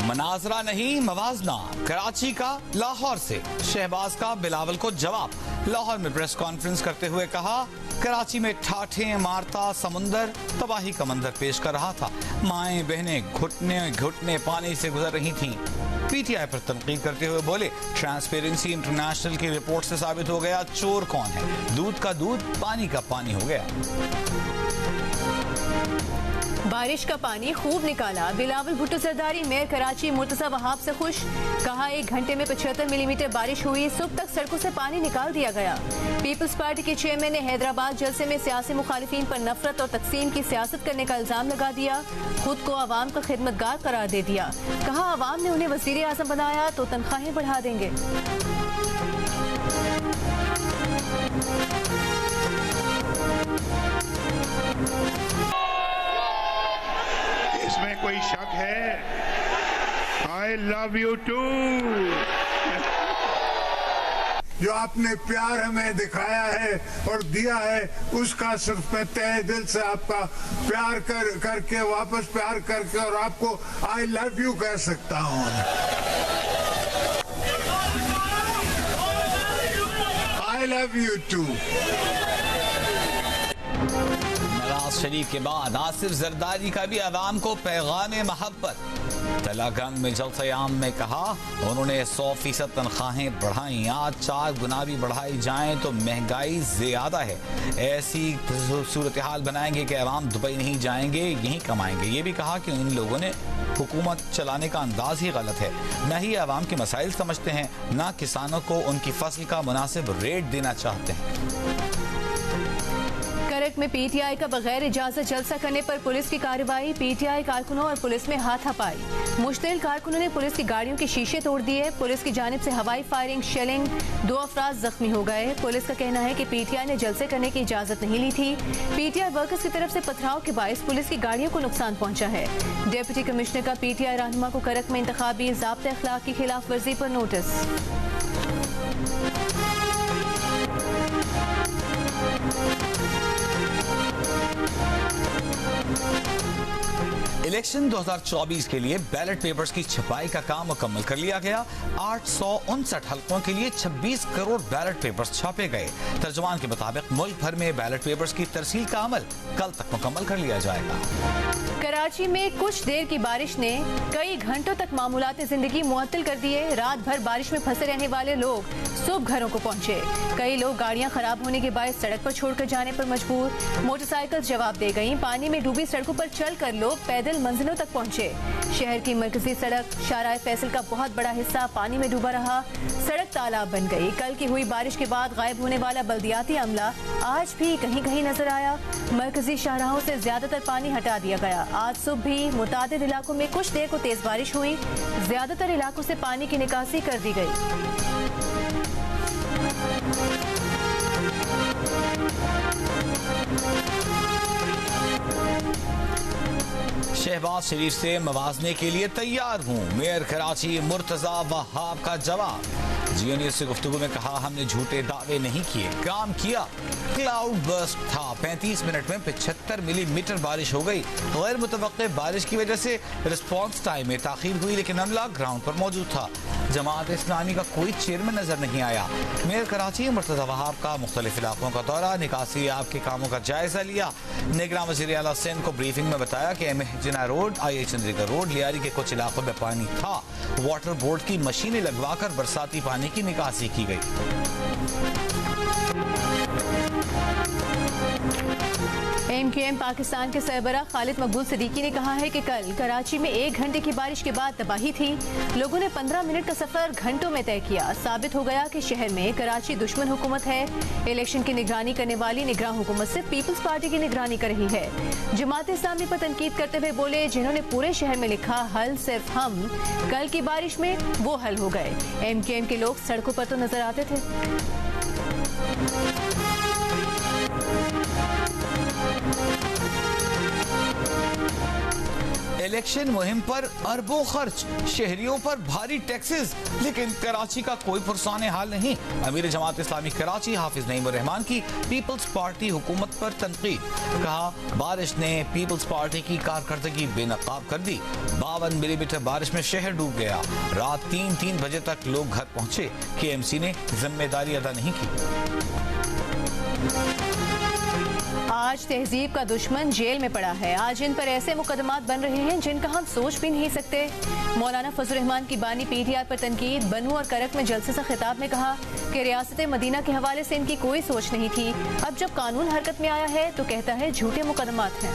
मनाजरा नहीं मवाजना, कराची का लाहौर से शहबाज का बिलावल को जवाब। लाहौर में प्रेस कॉन्फ्रेंस करते हुए कहा, कराची में ठाठे मारता समुंदर तबाही का मंजर पेश कर रहा था। माएं बहनें घुटने घुटने पानी से गुजर रही थीं। पीटीआई पर तनकीद करते हुए बोले, ट्रांसपेरेंसी इंटरनेशनल की रिपोर्ट से साबित हो गया चोर कौन है। दूध का दूध पानी का पानी हो गया। बारिश का पानी खूब निकाला। बिलावल भुट्टो सरदारी मेयर कराची मुर्तजा वहाब से खुश। कहा 1 घंटे में 75 मिलीमीटर बारिश हुई। सुबह तक सड़कों से पानी निकाल दिया गया। पीपल्स पार्टी के चेयरमैन ने हैदराबाद जलसे में सियासी मुखालिफिन पर नफरत और तकसीम की सियासत करने का इल्जाम लगा दिया। खुद को आवाम का खिदमतगार करार दे दिया। कहा आवाम ने उन्हें वजीर आजम बनाया तो तनख्वाहें बढ़ा देंगे। इसमें कोई शक है? I love you too. जो आपने प्यार हमें दिखाया है और दिया है, उसका सिर्फ मैं तहे दिल से आपका प्यार करके वापस प्यार करके और आपको आई लव यू कह सकता हूँ। I love you too. Nawaz Sharif के बाद आसिफ जरदारी का भी अवाम को पैगाम मोहब्बत। तलागंग में जलसयाम में कहा, उन्होंने 100% तनख्वाहें बढ़ाई। आज 4 गुना भी बढ़ाई जाएं तो महंगाई ज्यादा है। ऐसी सूरत हाल बनाएंगे कि अवाम दुबई नहीं जाएंगे, यहीं कमाएंगे। ये भी कहा कि इन लोगों ने हुकूमत चलाने का अंदाज ही गलत है। न ही अवाम के मसाइल समझते हैं, न किसानों को उनकी फसल का मुनासिब रेट देना चाहते हैं। करक में पीटीआई का बगैर इजाजत जलसा करने पर पुलिस की कार्रवाई। पीटीआई कारकुनों और पुलिस में हाथापाई। मुश्तिल कारकुनों ने पुलिस की गाड़ियों के शीशे तोड़ दिए। पुलिस की जानिब से हवाई फायरिंग, शेलिंग, 2 अफराद जख्मी हो गए। पुलिस का कहना है कि पीटीआई ने जलसे करने की इजाजत नहीं ली थी। पीटीआई वर्कर्स की तरफ से पथराव के बायस पुलिस की गाड़ियों को नुकसान पहुंचा है। डिप्टी कमिश्नर का पीटीआई रहनुमा को करक में इंतखाबी ज़ाब्ते अखलाक की खिलाफ वर्जी पर नोटिस। इलेक्शन 2024 के लिए बैलेट पेपर्स की छपाई का काम मुकम्मल कर लिया गया। 859 हलकों के लिए 26 करोड़ बैलेट पेपर्स छापे गए। तर्जुमान के मुताबिक मुल्क भर में बैलेट पेपर्स की तरसील का अमल कल तक मुकम्मल कर लिया जाएगा। कराची में कुछ देर की बारिश ने कई घंटों तक मामूलात जिंदगी मुअत्तल कर दिए। रात भर बारिश में फंसे रहने वाले लोग सुबह घरों को पहुंचे। कई लोग गाड़ियां खराब होने के बाद सड़क पर छोड़कर जाने पर मजबूर। मोटरसाइकिल जवाब दे गईं। पानी में डूबी सड़कों पर चलकर लोग पैदल मंजिलों तक पहुंचे। शहर की मरकजी सड़क शाहराह फैसल का बहुत बड़ा हिस्सा पानी में डूबा रहा। सड़क तालाब बन गई। कल की हुई बारिश के बाद गायब होने वाला बल्दियाती अमला आज भी कहीं कहीं नजर आया। मरकजी शाहराहों से ज्यादातर पानी हटा दिया गया। आज सुबह भी मुतादिद इलाकों में कुछ देर को तेज बारिश हुई। ज्यादातर इलाकों से पानी की निकासी कर दी गई। शहबाज शरीफ से मवाजने के लिए तैयार हूँ, मेयर कराची मुर्तजा वहाब का जवाब। जियो न्यूज से गुफ्तगू में कहा, हमने झूठे दावे नहीं किए, काम किया। क्लाउड बर्स्ट था। 35 मिनट में 75 मिलीमीटर बारिश हो गई। गैर मुतवक्के बारिश की वजह से रिस्पॉन्स टाइम में ताखीर हुई, लेकिन अमला ग्राउंड पर मौजूद था। जमात इस्लामी का कोई चेयरमैन नजर नहीं आया। मेयर कराची मुर्तजा वहाब का मुख्तलिफ इलाकों का दौरा, निकासी आपके कामों का जायजा लिया। निगरान वज़ीर आला सिंध को ब्रीफिंग में बताया कि एम जिना रोड, आई चंद्रिका रोड, लियारी के कुछ इलाकों में पानी था। वाटर बोर्ड की मशीनें लगवाकर बरसाती पानी की निकासी की गई। एमक्यूएम पाकिस्तान के सरबराह खालिद मकबूल सिद्दीकी ने कहा है कि कल कराची में 1 घंटे की बारिश के बाद तबाही थी। लोगों ने 15 मिनट का सफर घंटों में तय किया। साबित हो गया कि शहर में कराची दुश्मन हुकूमत है। इलेक्शन की निगरानी करने वाली निगरान हुकूमत सिर्फ पीपल्स पार्टी की निगरानी कर रही है। जमात इस्लामी पर तनकीद करते हुए बोले, जिन्होंने पूरे शहर में लिखा हल सिर्फ हम, कल की बारिश में वो हल हो गए। एमक्यूएम के लोग सड़कों पर तो नजर आते थे। इलेक्शन मुहिम पर अरबों खर्च, शहरियों पर भारी टैक्सेस, लेकिन कराची का कोई पुरसाने हाल नहीं। अमीर जमात इस्लामी कराची हाफिज नईम उर रहमान की पीपल्स पार्टी हुकूमत पर तनकीद। कहा बारिश ने पीपल्स पार्टी की कारकर्दगी बेनकाब कर दी। 52 मिलीमीटर बारिश में शहर डूब गया। रात 3 बजे तक लोग घर पहुंचे। KMC ने जिम्मेदारी अदा नहीं की। आज तहजीब का दुश्मन जेल में पड़ा है। आज इन पर ऐसे मुकदमात बन रहे हैं जिनका हम सोच भी नहीं सकते। मौलाना फजल रहमान की बानी PTI पर तनकीद। बनू और करक में जलसे से खिताब में कहा कि रियासत मदीना के हवाले से इनकी कोई सोच नहीं थी। अब जब कानून हरकत में आया है तो कहता है झूठे मुकदमात हैं।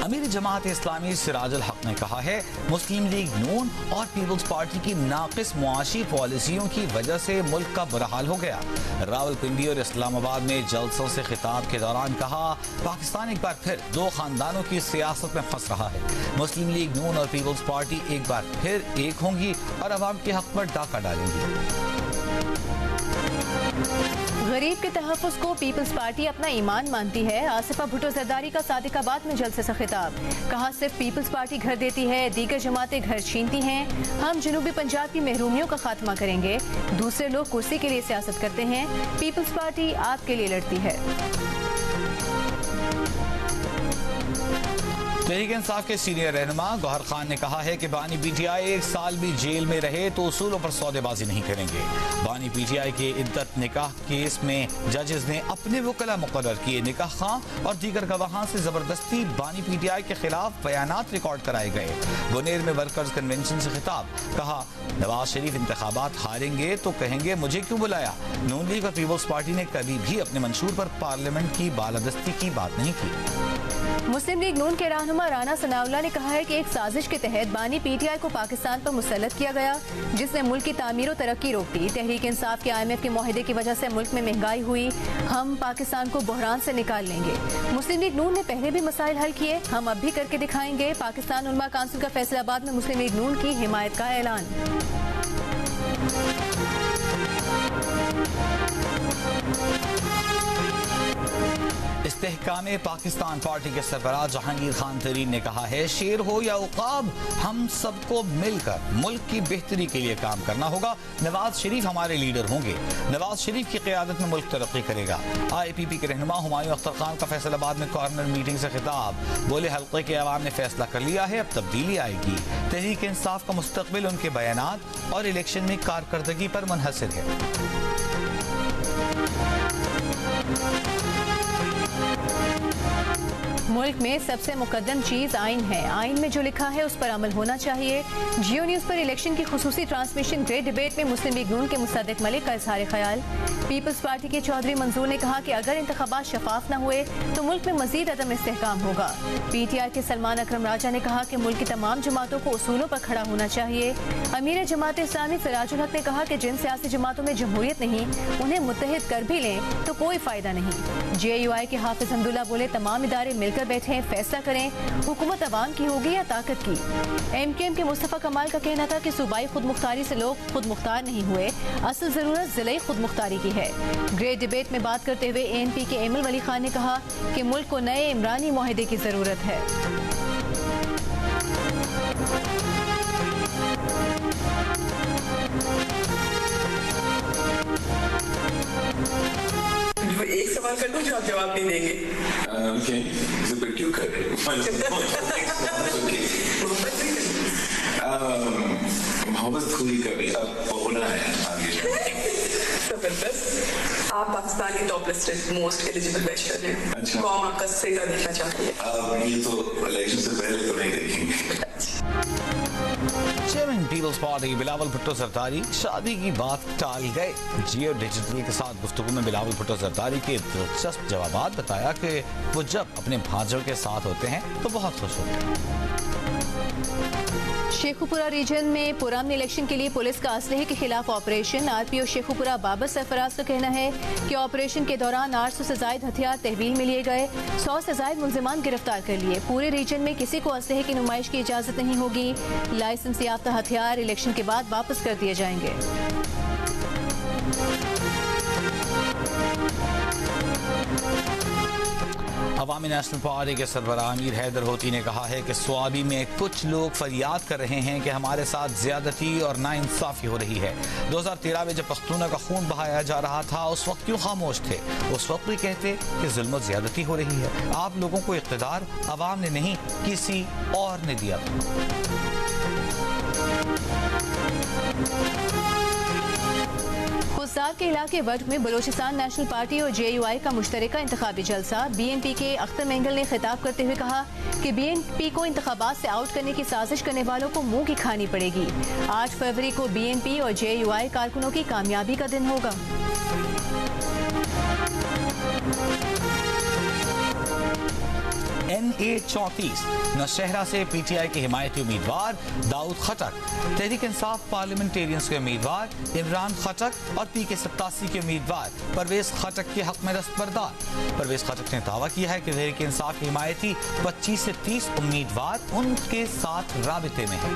अमीर जमात इस्लामी सिराजुल हक ने कहा है मुस्लिम लीग नून और पीपल्स पार्टी की नाकिस मुआशी पॉलिसियों की वजह से मुल्क का बुरा हाल हो गया। रावलपिंडी और इस्लामाबाद में जलसों से खिताब के दौरान कहा पाकिस्तान एक बार फिर दो खानदानों की सियासत में फंस रहा है। मुस्लिम लीग नून और पीपल्स पार्टी एक बार फिर एक होंगी और अवाम के हक पर डाका डालेंगी। गरीब के तहफ़्फ़ुज़ को पीपल्स पार्टी अपना ईमान मानती है। आसिफा भुट्टो जरदारी का सादिकाबाद में जलसे से खिताब। कहा सिर्फ पीपल्स पार्टी घर देती है, दीगर जमातें घर छीनती हैं। हम जनूबी पंजाब की महरूमियों का खात्मा करेंगे। दूसरे लोग कुर्सी के लिए सियासत करते हैं, पीपल्स पार्टी आपके लिए लड़ती है। तहरीक इंसाफ के सीनियर रहनुमा गौहर खान ने कहा है कि बानी PTI 1 साल भी जेल में रहे तो उसूलों पर सौदेबाजी नहीं करेंगे। बानी PTI के इद्दत निकाह केस में जजेस ने अपने वकला मुकर्रर किए। निकाह खां और दीगर गवाहां से जबरदस्ती बानी PTI के खिलाफ बयानात रिकॉर्ड कराए गए। बुनेर में वर्कर्स कन्वेंशन से खिताब। कहा नवाज शरीफ इंतखाबात हारेंगे तो कहेंगे मुझे क्यों बुलाया। नून लीग और पीपल्स पार्टी ने कभी भी अपने मंशूर पर पार्लियामेंट की बालादस्ती की बात नहीं की। मुस्लिम लीग नून के रहनुमा राना सनाउल्लाह ने कहा है कि एक साजिश के तहत बानी PTI को पाकिस्तान पर मुसल्लत किया गया जिसने मुल्क की तामीर और तरक्की रोक दी। तहरीक इंसाफ के IMF के मुआहदे की वजह से मुल्क में महंगाई हुई। हम पाकिस्तान को बहरान से निकाल लेंगे। मुस्लिम लीग नून ने पहले भी मसाइल हल किए, हम अब भी करके दिखाएंगे। पाकिस्तान उलमा काउंसिल का फैसलाबाद में मुस्लिम लीग नून की हिमायत का ऐलान। इस्तेहकाम पाकिस्तान पार्टी के सरबराह जहांगीर खान तरीन ने कहा है शेर हो या उकाब हम सबको मिलकर मुल्क की बेहतरी के लिए काम करना होगा। नवाज शरीफ हमारे लीडर होंगे। नवाज शरीफ की क़यादत में मुल्क तरक्की करेगा। IPP के रहनुमा हुमायूं अख्तर खान का फैसलाबाद में कॉर्नर मीटिंग से खिताब। बोले हल्के के अवाम ने फैसला कर लिया है, अब तब्दीली आएगी। तहरीक इंसाफ का मुस्तकबिल उनके बयानात और इलेक्शन में कारकर्दगी पर मुनहसर है। मुल्क में सबसे मुकद्दम चीज आइन है। आइन में जो लिखा है उस पर अमल होना चाहिए। जियो न्यूज पर इलेक्शन की खुसूसी ट्रांसमिशन ग्रेट डिबेट में मुस्लिम लीग नून के मुसद्दिक मलिक का इजहार ख्याल। पीपल्स पार्टी के चौधरी मंजूर ने कहा कि अगर इंतखाबात शफाफ न हुए तो मुल्क में मजीद अदम इस्तेहकाम होगा। PTI के सलमान अकरम राजा ने कहा कि मुल्क की तमाम जमातों को उसूलों पर खड़ा होना चाहिए। अमीर जमात इस्लामी सिराजुल हक ने कहा कि जिन सियासी जमातों में जमहूरियत नहीं उन्हें मुत्तहिद कर भी लें तो कोई फायदा नहीं। JUI के हाफिज हमदुल्ला बोले तमाम इदारे मिलकर बैठे फैसला करें, हुकूमत अवाम की होगी या ताकत की। MKM के मुस्तफा कमाल का कहना था कि सूबाई खुद मुख्तारी से लोग खुद मुख्तार नहीं हुए, असल जरूरत जिले खुद मुख्तारी की है। ग्रेट डिबेट में बात करते हुए ANP के एमल वली खान ने कहा कि मुल्क को नए इमरानी मुआहदे की जरूरत है। एक सवाल कर दूं जो आप जवाब नहीं देंगे। क्यों कर रहे मोहब्बत खुद ही कर रही अब होना है आगे। जबरदस्त। आप पाकिस्तान की top listed most eligible bachelor हैं। अच्छा। कौम आपका सेगा देखना चाहती है। ये तो इलेक्शन से पहले तो नहीं देखेंगे। चेयरमैन पीपल्स पार्टी बिलावल भुट्टो जरदारी शादी की बात टाल गए। जियो डिजिटल के साथ गुफ्तगू में बिलावल भुट्टो जरदारी के दिलचस्प जवाबात बताया कि वो जब अपने भांजों के साथ होते हैं तो बहुत खुश होते हैं। शेखुपुरा रीजन में पुरअमन इलेक्शन के लिए पुलिस का असलहे के खिलाफ ऑपरेशन। RPO शेखुपुरा बाबर सरफराज का कहना है कि ऑपरेशन के दौरान 800 से ज्यादा हथियार तहवील में लिए गए, 100 से ज्यादा मुलजिमान गिरफ्तार कर लिए। पूरे रीजन में किसी को असलहे की नुमाइश की इजाजत नहीं होगी। लाइसेंस याफ्ता हथियार इलेक्शन के बाद वापस कर दिए जाएंगे। अवामी नेशनल पार्टी के सरबराह अमीर हैदर होती ने कहा है कि स्वाबी में कुछ लोग फरियाद कर रहे हैं कि हमारे साथ ज्यादती और नाइंसाफी हो रही है। 2013 में जब पख्तूनों का खून बहाया जा रहा था उस वक्त क्यों खामोश थे? उस वक्त भी कहते कि जुल्म ज्यादती हो रही है। आप लोगों को इख्तिदार अवाम ने नहीं किसी और ने दिया था। खुजदार के इलाके what may Balochistan national party और JUI का मुश्तरका इंतखाबी जलसा। BNP के अख्तर मेंगल ने खिताब करते हुए कहा कि BNP को इंतखाबात से आउट करने की साजिश करने वालों को मुंह की खानी पड़ेगी। 8 फरवरी को BNP और JUI कारकुनों की कामयाबी का दिन होगा। NA34 नौशहरा से PTI के हिमायती उम्मीदवार दाऊद खटक, तहरीक इंसाफ पार्लियामेंटेरियंस के उम्मीदवार इमरान खटक और PK87 के उम्मीदवार परवेज खटक के हक में दस्तबरदार। परवेज खटक ने दावा किया है कि तहरीक इंसाफ के हिमायती 25 से 30 उम्मीदवार उनके साथ राबिते में हैं।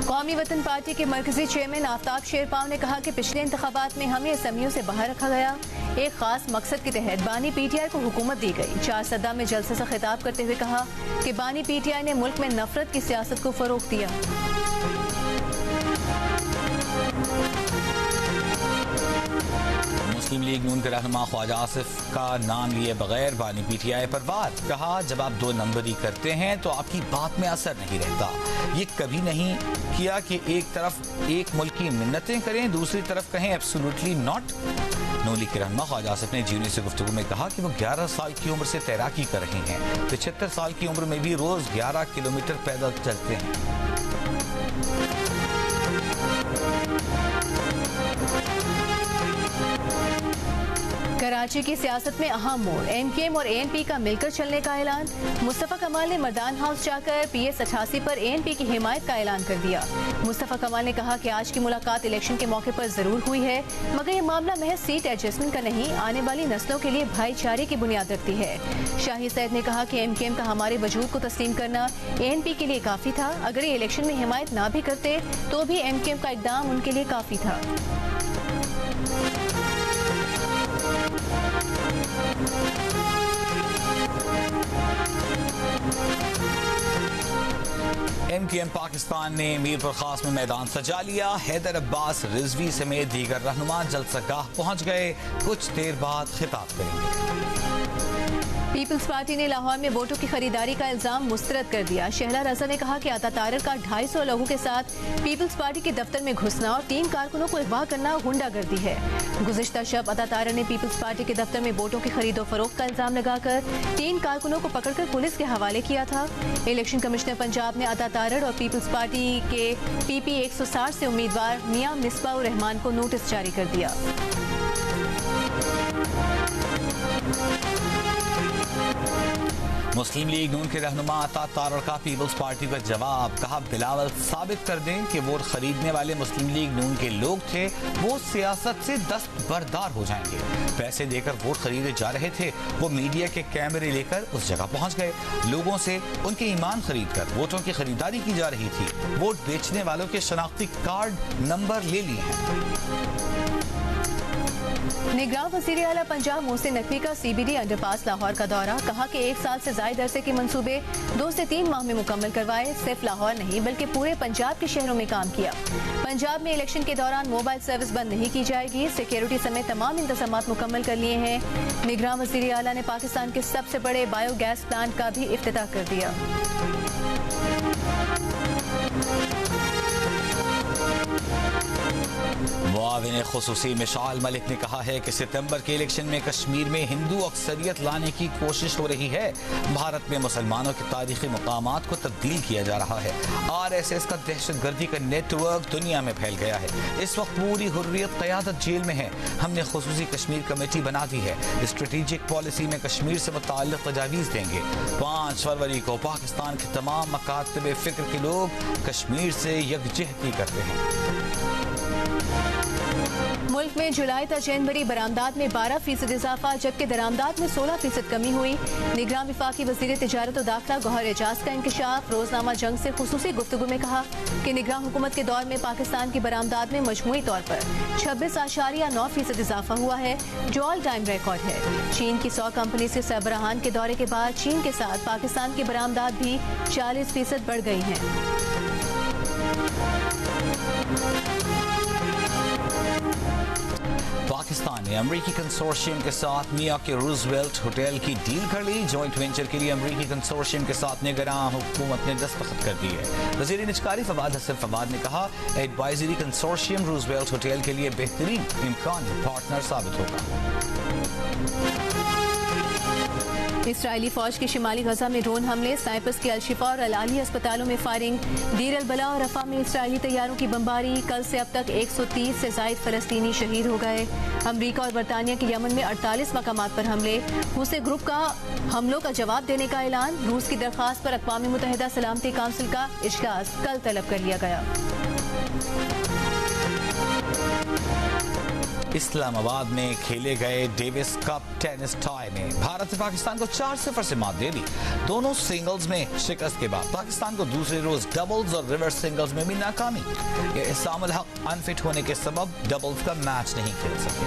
कौमी वतन पार्टी के मरकजी चेयरमैन आफ्ताब शेरपाव ने कहा कि पिछले इंतखाबात में हमें असम्बलियों से बाहर रखा गया। एक खास मकसद के तहत बानी PTI को हुकूमत दी गई। 4 सदा में जलसे से खिताब करते हुए कहा कि बानी PTI ने मुल्क में नफरत की सियासत को फरोग दिया। मुस्लिम लीग नून के रहनुमा ख्वाजा आसिफ का नाम लिए बगैर बानी PTI पर वार। कहा जब आप 2 नंबरी करते हैं तो आपकी बात में असर नहीं रहता। ये कभी नहीं किया कि एक तरफ एक मुल्क की मिन्नतें करें, दूसरी तरफ कहें एब्सोल्युटली नॉट। नून लीग के रहनुमा ख्वाजा आसिफ ने GNU से गुफ्तगू में कहा कि वो 11 साल की उम्र से तैराकी कर रहे हैं। 75 साल की उम्र में भी रोज 11 किलोमीटर पैदल चलते हैं। कराची की सियासत में अहम मोड़। MKM और ANP का मिलकर चलने का ऐलान। मुस्तफा कमाल ने मर्दान हाउस जाकर PS88 पर ANP की हिमायत का ऐलान कर दिया। मुस्तफा कमाल ने कहा कि आज की मुलाकात इलेक्शन के मौके पर जरूर हुई है, मगर ये मामला महज सीट एडजस्टमेंट का नहीं, आने वाली नस्लों के लिए भाईचारे की बुनियाद रखती है। शाही सैयद ने कहा कि MKM का हमारे वजूद को तस्लीम करना ANP के लिए काफी था। अगर ये इलेक्शन में हिमायत ना भी करते तो भी MKM का इकदाम उनके लिए काफी था। MKM पाकिस्तान ने मीरपुर खास में मैदान सजा लिया। हैदर अब्बास रिजवी समेत दीगर रहनुमा जलसागाह पहुंच गए। कुछ देर बाद खिताब करेंगे। पीपल्स पार्टी ने लाहौर में वोटों की खरीदारी का इल्जाम मुस्तरद कर दिया। शहला रजा ने कहा कि अता तारर का 250 लोगों के साथ पीपल्स पार्टी के दफ्तर में घुसना और 3 कारकुनों को अगवा करना गुंडागर्दी है। गुज़िश्ता शब अता तारर ने पीपल्स पार्टी के दफ्तर में वोटों की खरीदो फरोख्त का इल्जाम लगाकर 3 कारकुनों को पकड़कर पुलिस के हवाले किया था। इलेक्शन कमिश्नर पंजाब ने अता तारर और पीपल्स पार्टी के PP 160 से उम्मीदवार मियां मिसबाह उर रहमान को नोटिस जारी कर दिया। मुस्लिम लीग नून के रहनुमा अता तारर का पीपल्स पार्टी पर जवाब। कहा बिलावल साबित कर दें कि वोट खरीदने वाले मुस्लिम लीग नून के लोग थे, वो सियासत से दस्तबरदार हो जाएंगे। पैसे देकर वोट खरीदे जा रहे थे, वो मीडिया के कैमरे लेकर उस जगह पहुंच गए। लोगों से उनके ईमान खरीद कर वोटों की खरीदारी की जा रही थी। वोट बेचने वालों के शनाख्ती कार्ड नंबर ले लिए हैं। निगरान वज़ीर आला पंजाब मोहसिन नकवी का CBD अंडरपास लाहौर का दौरा। कहा कि 1 साल से ज़ायद अरसे के मंसूबे 2 से 3 माह में मुकम्मल करवाए। सिर्फ लाहौर नहीं बल्कि पूरे पंजाब के शहरों में काम किया। पंजाब में इलेक्शन के दौरान मोबाइल सर्विस बंद नहीं की जाएगी। सिक्योरिटी समेत तमाम इंतजामात मुकम्मल कर लिए हैं। निगरान वज़ीर आला ने पाकिस्तान के सबसे बड़े बायोगैस प्लांट का भी इफ्तिताह कर दिया। मुआविन खुसूसी मिशाल मलिक ने कहा है कि सितंबर के इलेक्शन में कश्मीर में हिंदू अक्सरियत लाने की कोशिश हो रही है। भारत में मुसलमानों के तारीखी मकामात को तब्दील किया जा रहा है। RSS का दहशतगर्दी का नेटवर्क दुनिया में फैल गया है। इस वक्त पूरी हुर्रियत क़यादत जेल में है। हमने खुसूसी कश्मीर कमेटी बना दी है। स्ट्रेटेजिक पॉलिसी में कश्मीर से मुताल्लिक़ तजावीज़ देंगे। 5 फरवरी को पाकिस्तान के तमाम मकातब फ़िक्र के लोग कश्मीर से यकजहती करते हैं। मुल्क में जुलाई तक जनवरी बरामदात में 12% इजाफा जबकि दरामदात में 16% कमी हुई। निगरान विफाकी वज़ीर तिजारत और दाखिला गौहर एजाज का इंकशाफ। रोजनामा जंग से खुसूसी गुफ्तगू में कहा कि निगरान हुकूमत के दौर में पाकिस्तान की बरामदात में मजमूई तौर पर 26.9% इजाफा हुआ है जो ऑल टाइम रिकॉर्ड है। चीन की 100 कंपनी से सरबराहान के दौरे के बाद चीन के साथ पाकिस्तान की बरामदात भी 40% बढ़ गई हैं। पाकिस्तान ने अमरीकी कंसोर्शियम के साथ मियां के रूजवेल्ट होटल की डील कर ली। जॉइंट वेंचर के लिए अमरीकी कंसोर्शियम के साथ निगरान हुकूमत ने दस्तखत कर दी है। वज़ीर निजकारी फवाद हसन फवाद ने कहा एडवाइजरी कंसोर्शियम रूजवेल्ट होटल के लिए बेहतरीन इम्कानी पार्टनर साबित होगा। इसराइली फौज के शिमाली गजा में ड्रोन हमले, स्नाइपर्स के अल-शिफा और अल-आली अस्पतालों में फायरिंग, दीर अल-बला और रफा में इसराइली तैयारों की बमबारी। कल से अब तक 130 से ज़ायद फलस्तीनी शहीद हो गए। अमरीका और बरतानिया के यमन में 48 मकामात पर हमले। हुसी ग्रुप का हमलों का जवाब देने का ऐलान। रूस की दरख्वास्त पर अक़वाम मुत्तहिदा सलामती काउंसिल का इजलास कल तलब कर लिया गया। इस्लामाबाद में खेले गए डेविस कप टेनिस टाई में भारत ने पाकिस्तान को 4-0 से मात दे दी। दोनों सिंगल्स में शिकस्त के बाद पाकिस्तान को दूसरे रोज डबल्स और रिवर्स सिंगल्स में भी नाकामी। इसाम उल हक अनफिट होने के सबब डबल्स का मैच नहीं खेल सके।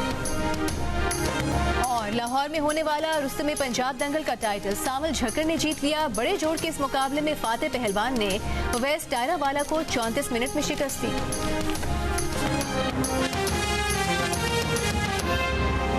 और लाहौर में होने वाला रुस्तमे पंजाब दंगल का टाइटल सामल झक्कर ने जीत लिया। बड़े जोड़ के इस मुकाबले में फातेह पहलवान ने वेस्ट टायरा वाला को 34 मिनट में शिकस्त दी।